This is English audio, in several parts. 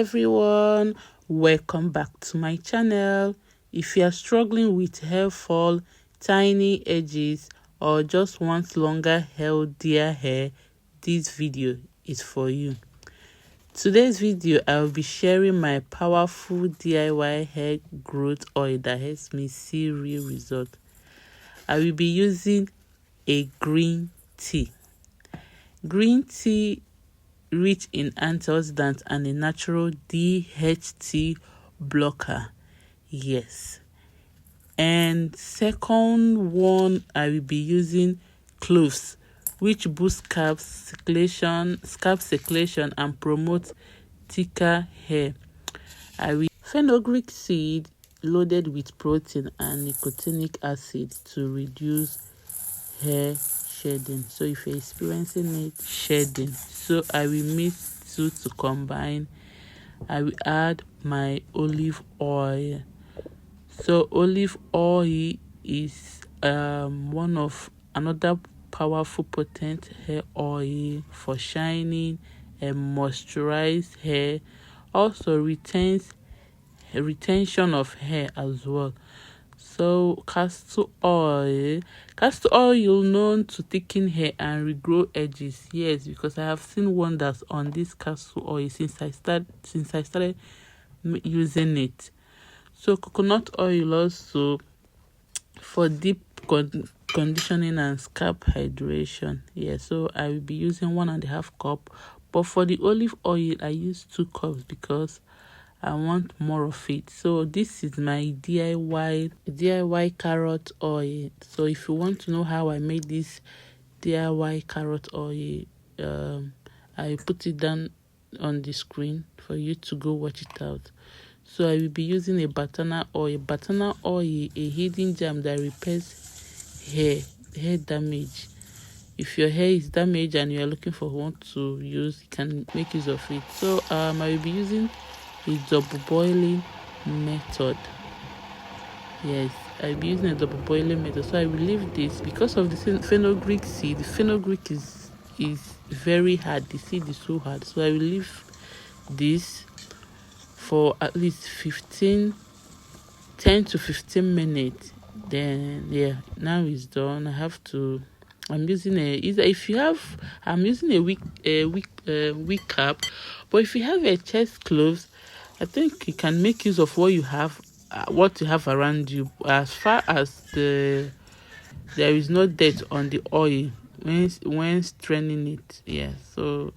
everyone, welcome back to my channel. If you are struggling with hair fall, tiny edges, or just want longer healthier hair, this video is for you. Today's video, I will be sharing my powerful DIY hair growth oil that helps me see real results. I will be using a green tea. Green tea rich in antioxidants and a natural DHT blocker. Yes. And second one, I will be using cloves, which boosts scalp circulation and promotes thicker hair. I will fenugreek seed loaded with protein and nicotinic acid to reduce hair shedding. So if you're experiencing it shedding, so I will mix two to combine. I will add my olive oil. So olive oil is one of another powerful potent hair oil for shining and moisturized hair. Also retention of hair as well. So castor oil known to thicken hair and regrow edges. Yes, because I have seen wonders on this castor oil since I started using it. So coconut oil also for deep conditioning and scalp hydration. Yeah, so I will be using 1.5 cup, but for the olive oil I use 2 cups because I want more of it. So this is my DIY carrot oil. So if you want to know how I made this DIY carrot oil, I put it down on the screen for you to go watch it out. So I will be using a banana oil. Banana oil, a hidden gem that repairs hair damage. If your hair is damaged and you are looking for one to use, you can make use of it. So I will be using a double boiling method. Yes, I'll be using a double boiling method. So I will leave this because of the fenugreek seed. The fenugreek is very hard. The seed is so hard. So I will leave this for at least 10 to 15 minutes. Then yeah, now it's done. I'm using a weak cap, but if you have a chest cloves, I think you can make use of what you have around you, as far as there is no dirt on the oil when straining it. Yeah, so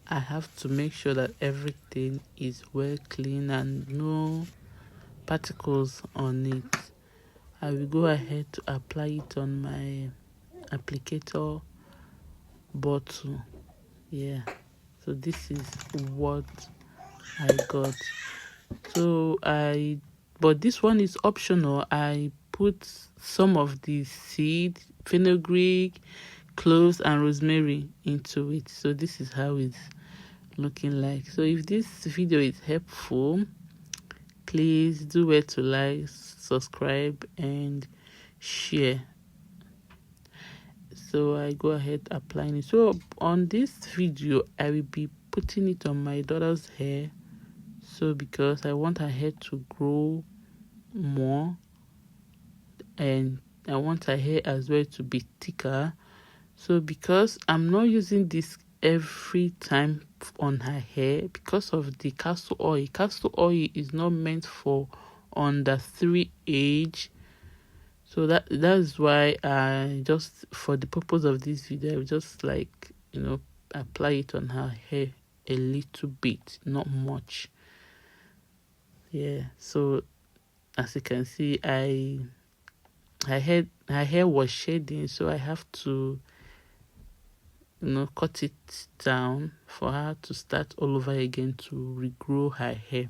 I have to make sure that everything is well clean and no particles on it. I will go ahead to apply it on my applicator bottle. Yeah, so this is what I got. So but this one is optional. I put some of the seed, fenugreek, cloves and rosemary into it. So this is how it's looking like. So if this video is helpful, please do well to like, subscribe and share. So I go ahead applying it. So on this video I will be putting it on my daughter's hair, so because I want her hair to grow more and I want her hair as well to be thicker. So because I'm not using this every time on her hair because of the castor oil is not meant for under 3 age. So that's why I just, for the purpose of this video, I will just apply it on her hair a little bit, not much. Yeah, so as you can see, her hair was shedding, so I have to cut it down for her to start all over again to regrow her hair.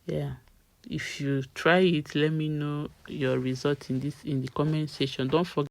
Yeah, if you try it, let me know your result in the comment section. Don't forget